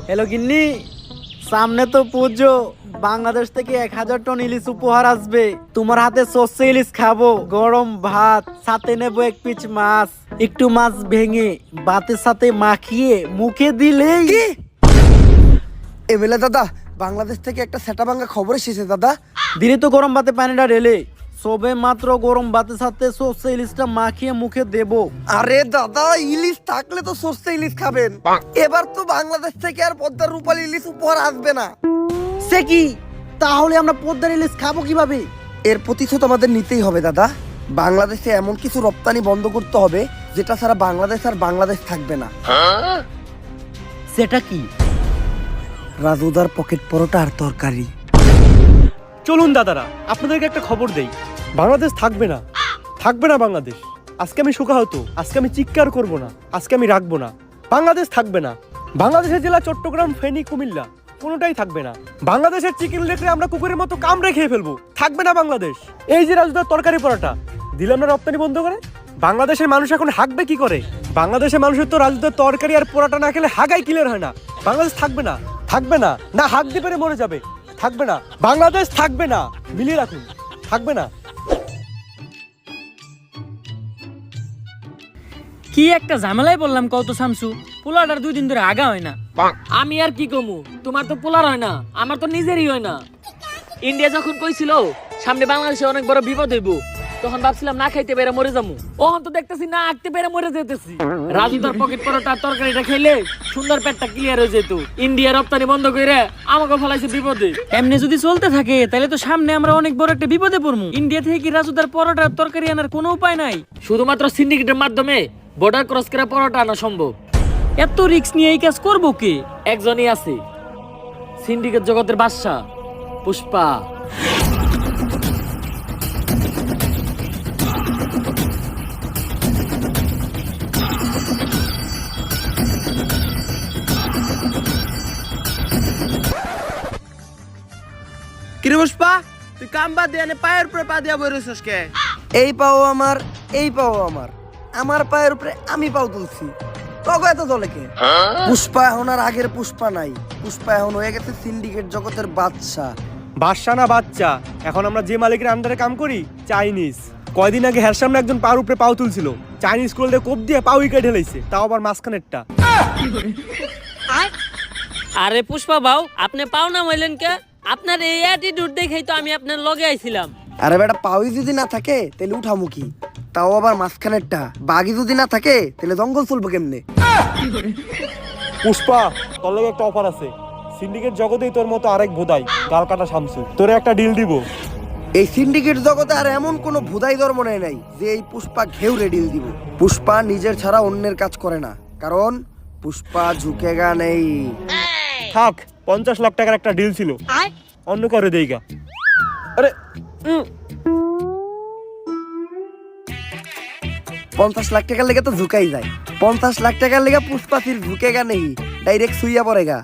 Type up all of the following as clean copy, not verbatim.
Hello গিন্নি, সামনে তো পুজো। বাংলাদেশ থেকে 1000 টন ইলিশ উপহার আসবে। তোমার হাতে সর্ষে ইলিশ খাবো, গরম ভাত, সাথে নেবো 1 পিস মাছ। একটু মাছ ভেঙে ভাতের সাথে মাখিয়ে মুখে দিলেই কি এমএলএ দাদা, বাংলাদেশ থেকে একটা সেটা ভাঙা খবর এসেছে দাদা। দিলে তো গরম ভাতে পানিটা ঢেলে সবে মাত্র গরম ভাতের সাথে সর্ষে ইলিশটা মাখিয়ে মুখে দেবো। আরে দাদা, ইলিশ থাকলে তো সর্ষে ইলিশ খাবেন। এবার তো বাংলাদেশ থেকে আর পদ্মার রূপালী ইলিশ উপহার আসবে না। সে কি? তাহলে আমরা পদ্মার ইলিশ খাবো কিভাবে? এর প্রতিশোধ আমাদের নিতেই হবে দাদা। বাংলাদেশে এমন কিছু রপ্তানি বন্ধ করতে হবে যেটা ছাড়া বাংলাদেশ আর বাংলাদেশ থাকবে না। সেটা কি? রাজুদার পকেট পরোটা আর তরকারি। চলুন দাদারা, আপনাদেরকে একটা খবর দেই। বাংলাদেশ থাকবে না, থাকবে না বাংলাদেশ। আজকে আমি শোকাহত, আজকে আমি চিৎকার করব না, আজকে আমি রাখবো না। বাংলাদেশ থাকবে না। বাংলাদেশের জেলা চট্টগ্রাম, ফেনী, কুমিল্লা কোনোটাই থাকবে না। বাংলাদেশের চিকেন লেগরে আমরা কুকুরের মতো কামড়ে খেয়ে ফেলবো। থাকবে না বাংলাদেশ। এই যে রাজুদার তরকারি পরোটা দিলাম না রপ্তানি বন্ধ করে, বাংলাদেশের মানুষ এখন হাঁকবে কি করে? বাংলাদেশের মানুষের তো রাজুদার তরকারি আর পরোটা না খেলে হাগাই ক্লিয়ার হয় না। বাংলাদেশ থাকবে না, থাকবে না, না হাঁক দিয়ে পেরে মরে যাবে। থাকবে না, বাংলাদেশ থাকবে না। মিলিয়ে রাখুন, থাকবে না। কি একটা ঝামেলায় বললাম কত শামসু, পোলাটার 2 দিন ধরে আগা হয় না। আমি আর কি কমু, তোমার তো পোলার হয় না, আমার তো নিজেরই হয় না। ইন্ডিয়া যখন কইছিল সামনে বাংলাদেশে অনেক বড় বিপদ হইব, তখন ভাবছিলাম না খাইতে পেরে মরে যাবো। ওহন তো দেখতেছি না আঁকতে পেরে মরে যেতেছি। রাজুদার পকেট পরোটা তরকারিটা খাইলে সুন্দর পেটটা ক্লিয়ার হয়ে যেত। ইন্ডিয়া রপ্তানি বন্ধ করে আমাকে ফলাইছে বিপদে। এমনি যদি চলতে থাকে তাহলে তো সামনে আমরা অনেক বড় একটা বিপদে পড়বো। ইন্ডিয়া থেকে কি রাজুদার পরোটার তরকারি আনার কোনো উপায় নাই? শুধুমাত্র সিন্ডিকেটের মাধ্যমে বর্ডার ক্রস করে পরোটা আনা সম্ভব। এত রিস্ক নিয়ে এই কাজ করবো কে? একজনই আছে, সিন্ডিকেট জগতের বাদশা পুষ্পা। কিরে পুষ্পা, তুই কাম বাদ দিয়ে পায়ের উপরে পা দিয়া বইরেছিস কে? এই পাও আমার, এই পাও আমার, আমার পায়ের উপরে আমি পাও তুলছি। তবে এত দলে কে? পুষ্পা এখন আর আগের পুষ্পা নাই। পুষ্পা এখন হয়ে গেছে সিন্ডিকেট জগতের বাদশা। বাদশা না বাচ্চা, এখন আমরা যে মালিকের আন্ডারে কাম করি চাইনিজ। কয়দিন আগে হ্যার সামনে একজন পার উপরে পাও তুলছিল, চাইনিজ কোল দিয়ে কোপ দিয়ে পাও উইকেট ঢেলাইছে, তাও আবার মাঝখানেরটা। আরে পুষ্পা বাউ, আপনি পাও না হইলেন কে? আপনার এই অ্যাটিটিউড দেখেই তো আমি আপনার লগে আইছিলাম। আরে বেটা, পাওই যদি না থাকে তাহলে উঠামুখী, তাও আবার মাঝখানেরটা। বাঘই যদি না থাকে তাহলে জঙ্গল চলবো কেমনে? পুষ্পা, তোর লগে একটা অফার আছে। সিন্ডিকেট জগতেই তোর মতো আরেক ভোদাই গাল কাটা শামসু, তোরে একটা ডিল দিব। এই সিন্ডিকেট জগতে আর এমন কোন ভুদাই ধর্ম নাই যে এই পুষ্পা ঘেউরে ডিল দিব। পুষ্পা নিজের ছাড়া অন্যের কাজ করে না, কারণ পুষ্পা ঝুঁকেগা নেই। থাক, 50 লাখ টাকার একটা ডিল ছিল, অন্য করে দেইগা। আরে 50 লাখ টাকার লেগে তো ঝুঁকাই যায়। 50 লাখ টাকার লেগে পুষ্পা ফির ঝুঁকেগা নেই, ডাইরেক্ট সুইয়া পড়েগা।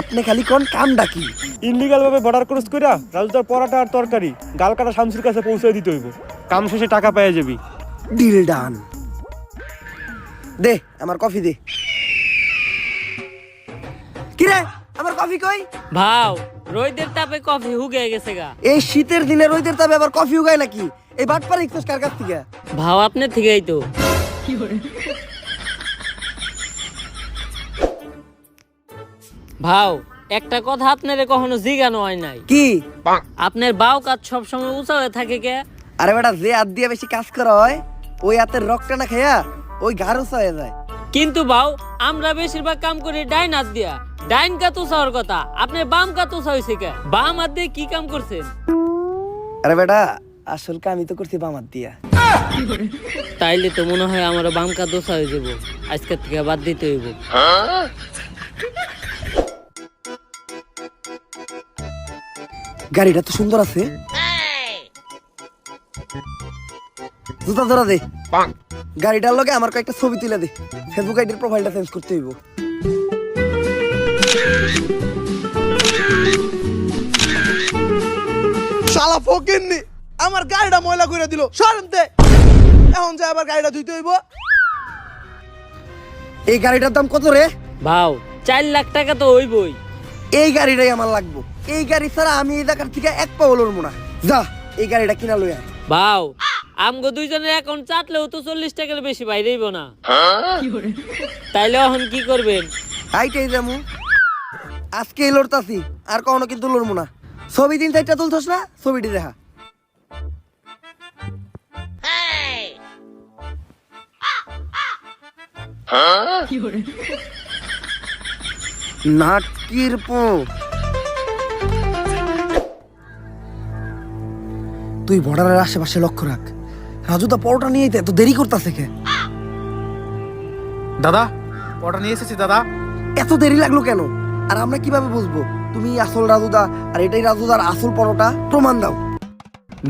আপনি খালি কোন কাম ডাকি ইনলিগাল ভাবে বর্ডার ক্রস কইরা রাজুদার পরাটা আর তরকারি গাল কাটা শামসুর কাছে পৌঁছে দিতে হইব। কাম শেষে টাকা পেয়ে যাবি। Deal done. দে আমার কফি দে। কিরে, আমার কফি কই? ভাও, রোদের তাপে কফি হুগে গেছে গা। এই শীতের দিনে রোদের তাপে আবার কফি উগায় নাকি? এই বাটপার ইকছস কার কাছ থেকে? ভাও আপনার থেকেই তো। ভাও, একটা কথা আপনারে কখনো জিজ্ঞানো হয় নাই। কি? আপনার বাউ কাজ সবসময় উঁচা হয়ে থাকে কে? আরে বেটা, যে হাত দিয়ে বেশি কাজ করা হয় ওই হাতের রক্তটা না খেয়া ওই ঘাড় উঁচা হয়ে যায়। কিন্তু বাউ, আমরা বেশিরভাগ কাম করি ডাইন হাত দিয়া। ডাইন কাত উঁচা হওয়ার কথা, আপনার বাম কাত উঁচা হয়েছে কে? বাম হাত দিয়ে কি কাম করছেন? আরে বেটা, আসল কামই তো করছি বাম হাত দিয়া। তাইলে তো মনে হয় আমার বাম কাত উঁচা হয়ে যাবো, আজকের থেকে বাদ দিতে হইব। গাড়িটা তো সুন্দর আছে। জুতা ধরা দে। গাড়িটার লগে আমার কয়েকটা ছবি তুলে দে, ফেসবুক আইডির প্রোফাইলটা চেঞ্জ করতে হইব। শালা ফকিন্নি আমার গাড়িটা ময়লা করে দিল, সরেনতে। এখন যে আবার গাড়িটা ধুইতে হইব। এই গাড়িটার দাম কত রে? ভাও, 4 লাখ টাকা তো হইবই। এই গাড়িটাই আমার লাগবো। এই গাড়ি ছাড়া আমি এই জায়গার থেকে এক পাও লড়বো না। যা এই গাড়িটা কিনা লই আয়। ভাও আমগো দুইজনের অ্যাকাউন্ট চাটলেও তো 40 টাকার বেশি বাইরেইব না। তাইলে এখন কি করবেন? আইটাই যামু। আজকে লড়তাছি, আর কখনো কিন্তু লড়বো না। ছবি দিন চারটা তুলছস না, ছবিটি দেখা। নাটকির পো তুই বর্ডারের আশেপাশে লক্ষ্য রাখ। রাজুদা পরোটা নিয়ে এত দেরি করতেছে কে? দাদা অর্ডার নিয়ে এসেছি দাদা। এত দেরি লাগলো কেন? আর আমরা কিভাবে বুঝবো তুমি আসল রাজুদা আর এটাই রাজুদার আসল পরোটা? প্রমাণ দাও।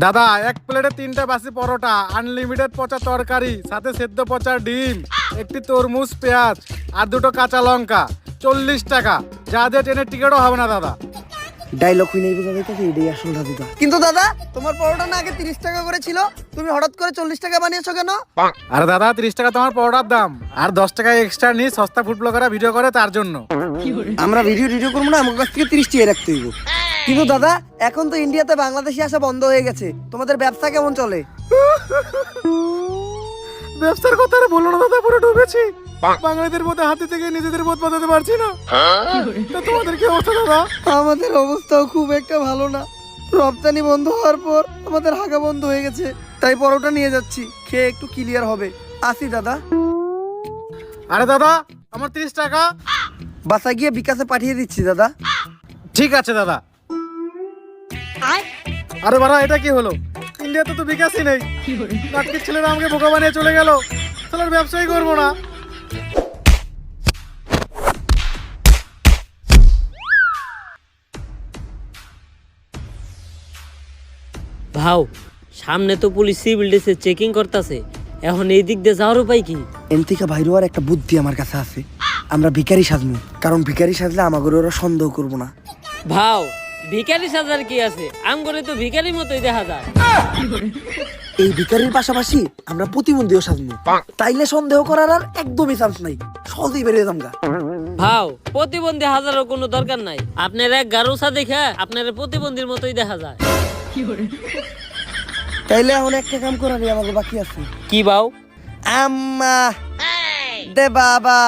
দাদা এক প্লেটে 3টা বাসি পরোটা, আনলিমিটেড পচা তরকারি, সাথে সেদ্ধ পচা ডিম, একটি তরমুজ, পেঁয়াজ আর 2টো কাঁচা লঙ্কা, 40 টাকা। যা দিয়ে ট্রেনের টিকিটও হবে না দাদা। ডায়লগ হই নাই বোঝা যাইতেছে এটাই আসল রাজুদা। কিন্তু দাদা তোমার পরোটা না আগে 30 টাকা করে ছিল, তুমি হঠাৎ করে 40 টাকা বানিয়েছো কেন? আর দাদা 30 টাকা তোমার পরোটার দাম, আর 10 টাকা এক্সট্রা নিয়ে সস্তা ফুড ব্লগাররা ভিডিও করে তার জন্য। আমরা ভিডিও করবো না, আমার কাছ থেকে 30 টাকা রাখতে হইব। কিন্তু দাদা এখন তো ইন্ডিয়াতে বাংলাদেশি আসা বন্ধ হয়ে গেছে, তোমাদের ব্যবসা কেমন চলে? ব্যবসার কথা আর বলো না দাদা, পুরো ডুবেছি। বাঙালিদের মধ্যে হাতে থেকে নিজেদের মত বাঁধাতে পারছি না। তো তোমাদের কি অবস্থা দাদা? আমাদের অবস্থাও খুব একটা ভালো না। রপ্তানি বন্ধ হওয়ার পর আমাদের হাগা বন্ধ হয়ে গেছে, তাই পরোটা নিয়ে যাচ্ছি, খেয়ে একটু ক্লিয়ার হবে। আসি দাদা। আরে দাদা আমার 30 টাকা। বাসা গিয়ে বিকাশে পাঠিয়ে দিচ্ছি দাদা। ঠিক আছে দাদা। আরে বাড়া এটা কি হলো? ইন্ডিয়াতে তো বিকাশই নেই। নাটকের ছেলেরা আমাকে বোকা বানিয়ে চলে গেল। তাহলে ব্যবসাই করবো না। ভাও সামনে তো পুলিশ সিভিল ড্রেসে চেকিং করতেছে, এখন এই দিক দিয়ে যাওয়ার উপায় কি? এনথিকা বাইরে আর একটা বুদ্ধি আমার কাছে আছে। আমরা ভিখারি সাজবো, কারণ ভিখারি সাজলে আমাদের ওরা সন্দেহ করবো না। ভাও ভিখারি সাজার কি আছে? আমগরে তো ভিখারি মতোই দেখা যায়। এই ভিখারির পাশাপাশি আমরা প্রতিবন্ধীও সাজবো, তাইলে সন্দেহ করার আর একদমই চান্স নাই, সহজেই বেরিয়ে যামগা। ভাও প্রতিবন্ধী হাজারও কোনো দরকার নাই, আপনার এক গারুসা দেখে আপনার প্রতিবন্ধীর মতোই দেখা যায়। তাইলে এখন একটা কাম করারই আমাকে বাকি আছে। কি ভাও? আম্মা দে বাবা,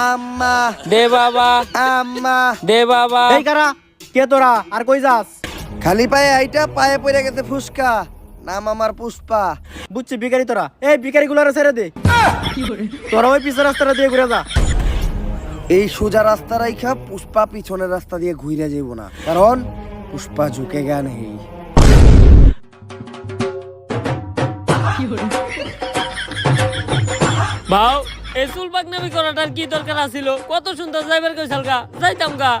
আম্মা দে বাবা, আম্মা দে বাবা। এই কারা কে তোরা? আর কই যাস? খালি পায়ে আইটা পায়ে পড়ে গেছে ফুসকা। নাম আমার পুষ্পা। বুঝছি ভিখারি তোরা। এই ভিখারি গুলারে ছেড়ে দে। তোরা ওই পিছের রাস্তাটা দিয়ে ঘুরে যা। এই সোজা রাস্তা রাইখা পুষ্পা পিছনের রাস্তা দিয়ে ঘুরে যাইব না, কারণ পুষ্পা ঝুঁকে গা নেই। ভাও এই চুল পাকনামি করাটার কি দরকার আছিল? কত সুন্দর যাইবার কইছাল গা, যাইতাম গা।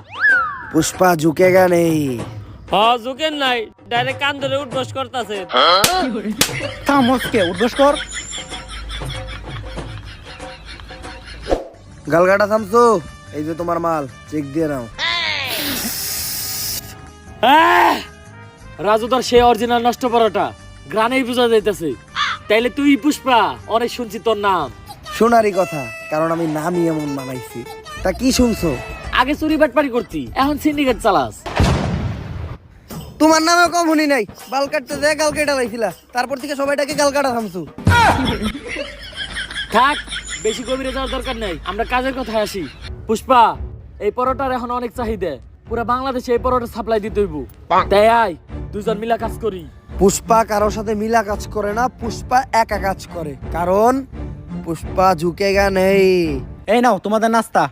পুষ্পা ঝুঁকে গা নেই। হ ঝুঁকেন নাই, ডাইরেক্ট কান ধরে উঠবস করতেছে। থামসকে উদ্বোস কর। গালগাটা থামছো, এই যে তোমার মাল, চেক দিয়ে নাও। রাজুদার সে অরিজিনাল নষ্ট পরোটা গ্রানেই বোঝা যাইতেছে। তাইলে তুই পুষ্পা, অনেক শুনছি তোর নাম। শোনারই কথা, কারণ আমি নামই এমন বানাইছি। তা কি শুনছো? আগে চুরি বাটপারি করতি, এখন সিন্ডিকেট চালাস। তোমার নামে কম শুনি নাই, বাল কাটতে যায় গাল কেটে লাইছিলা, তারপর থেকে সবাইটাকে গাল কাটা থামছো। থাক, বেশি গভীরে যাওয়ার দরকার নাই, আমরা কাজের কথায় আসি। পুষ্পা এই পরোটার এখন অনেক চাহিদা, পুরো বাংলাদেশে এই পরোটা সাপ্লাই দিতে হইব। তাই আয় দুজন মিলা কাজ করি। পুষ্পা কারোর সাথে মিলা কাজ করে না, পুষ্পা একা কাজ করে, কারণ পুষ্পা ঝুঁকে গা নেই। এই নাও তোমাদের নাস্তা।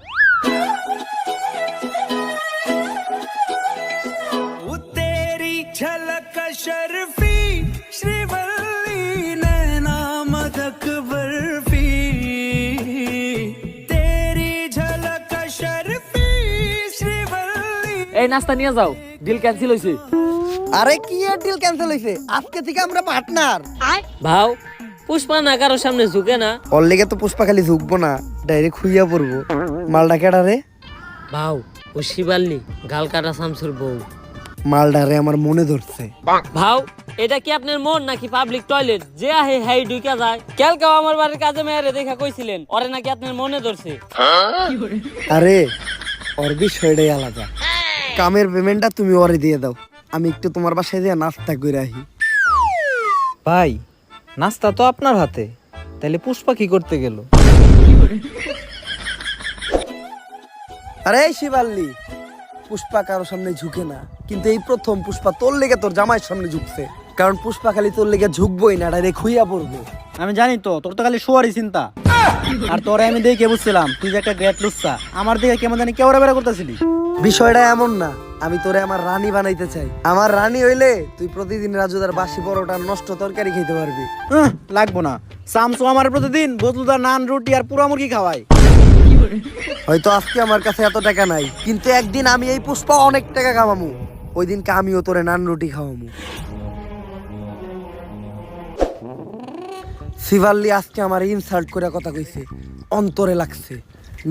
এই নাস্তা নিয়ে যাও, ডিল ক্যান্সেল হইছে। আরে কি এর ডিল ক্যান্সেল হইছে? আজকে থেকে আমরা পার্টনার। ভাও পুষ্পা না কারোর সামনে ঝুঁকে না। ওর লেগে তো পুষ্পা খালি ঝুঁকবো না, ডাইরেক্ট খুইয়া পড়বো। মালটা কেডা রে? ভাও ও শিবাল্লি, গাল কাটা শামসুর বউ। মালডারে আমার মনে ধরছে। ভাও এটা কি আপনার মন নাকি পাবলিক টয়লেট যে আহে হাই ঢুকা যায়? কালকেও আমার বাড়ির কাজে মেয়েরে দেখা কইছিলেন ওরে নাকি আপনার মনে ধরছে। আরে ওর বিষয়টাই আলাদা। কামের পেমেন্টটা তুমি ওরে দিয়ে দাও, আমি একটু তোমার বাসায় দিয়ে নাস্তা করে আহি। ভাই নাস্তা তো আপনার হাতে, তাহলে পুষ্পা কি করতে গেল? আরে শিবাল্লি, পুষ্পা কারোর সামনে ঝুঁকে না, কিন্তু এই প্রথম পুষ্পা তোর লেগে তোর জামাইয়ের সামনে ঝুঁকছে। কারণ পুষ্পা খালি তোর লেগে ঝুঁকবই না, ডাইরেক্ট খুইয়া পড়বে। আমি জানি তো তোর তো খালি শোয়ারই চিন্তা। আর তোরে আমি দেখে বুঝছিলাম তুই যে একটা গ্রেট লুচ্চা। আমার দিকে কেমন জানি কেওড়া বেড়া করতেছিলি। বিষয়টা এমন না, আমি তোরে আমার রানী বানাইতে চাই। আমার রানী হইলে তুই প্রতিদিন রাজুদার বাসি পরোটা নষ্ট তরকারি খেতে পারবি। লাগবো না, সামসু আমার প্রতিদিন বদলুদার নান রুটি আর পুরা মুরগি খাওয়াই। হয়তো আজকে আমার কাছে এত টাকা নাই, কিন্তু একদিন আমি এই পুষ্পা অনেক টাকা কামামু। ওই দিনকে আমিও তোরে নান রুটি খাওয়ামু। শিবাল্লি আজকে আমার ইনসাল্ট করে কথা কইছে, অন্তরে লাগছে।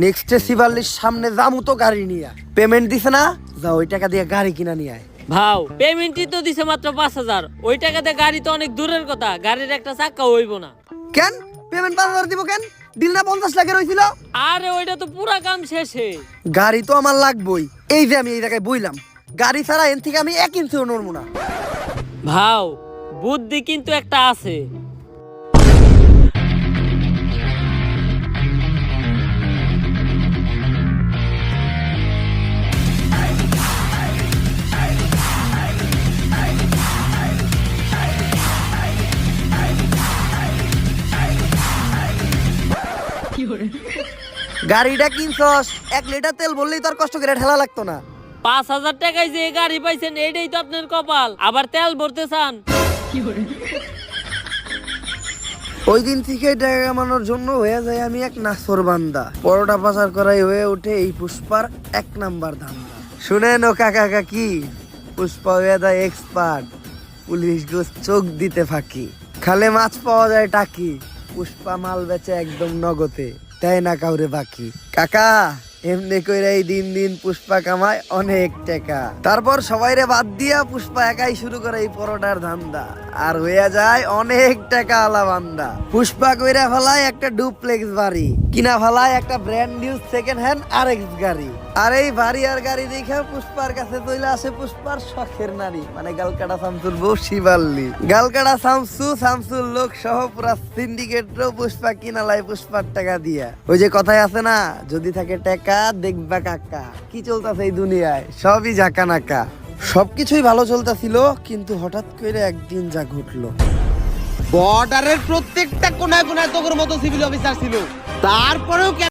নেক্সটে শিবাল্লির সামনে যামু তো গাড়ি নিয়ে। পেমেন্ট দিছে না, যা ওই টাকা দিয়ে গাড়ি কিনা নিয়ে আয়। ভাও পেমেন্টই তো দিছে মাত্র 5,000, ওই টাকাতে গাড়ি তো অনেক দূরের কথা, গাড়ির একটা চাকা হইব না। কেন পেমেন্ট 5,000 দিব কেন? ডিল না 50 লাখের হইছিল? আরে ওইটা তো পুরা কাম শেষে। গাড়ি তো আমার লাগবই। এই যে আমি এই জায়গায় বইলাম, গাড়ি ছাড়া এন থেকে আমি 1 ইঞ্চিও নড়বো না। ভাও বুদ্ধি কিন্তু একটা আছে। গাড়িটা কিনছস, 1 লিটার তেল বললেই তো আর কষ্ট করে ঠেলা লাগতো না। 5,000 টাকায় যে গাড়ি পাইছেন এইটাই তো আপনার কপাল, আবার তেল ভরতে চান। ওই দিন থেকে টাকা কামানোর জন্য হয়ে যায় আমি এক নাসর বান্দা। পরোটা পাচার করাই হয়ে ওঠে এই পুষ্পার 1 নাম্বার ধান্দা। শুনেন ও কাকা কাকি, পুষ্পা হয়ে যায় এক্সপার্ট, পুলিশ গোস চোখ দিতে ফাঁকি। খালে মাছ পাওয়া যায় টাকি, পুষ্পা মাল বেচে একদম নগদে, তাই না কাউরে বাকি। কাকা এমনি কইরা এই দিন দিন পুষ্পা কামায় অনেক টাকা। তারপর সবাইরে বাদ দিয়া পুষ্পা একাই শুরু করে এই পরোটার ধান্দা, আর হইয়া যায় অনেক টাকা আলা বান্দা। পুষ্পা কইরা ফেলায় একটা ডুপ্লেক্স বাড়ি, কিনা ফেলায় একটা brand new second hand RX গাড়ি। আর এই বাড়ি আর গাড়ি দেখে পুষ্পার কাছে চলে আসে পুষ্পার শখের নারী, মানে গালকাটা শামসুর বউ শিবাল্লি। গালকাটা শামসুর লোক সহ পুরা সিন্ডিকেটও পুষ্পা কিনালায় পুষ্পার টাকা দিয়া। ওই যে কথাই আছে না, যদি থাকে টাকা দেখবা কাকা। কি চলতেছে এই দুনিয়ায়, সবই ঝাঁকা নাকা। সবকিছুই ভালো চলতেছিল, কিন্তু হঠাৎ করে একদিন যা ঘটলো। বর্ডারের প্রত্যেকটা কোনায় কোনায় তোর মতো সিভিল অফিসার ছিল, তারপরেও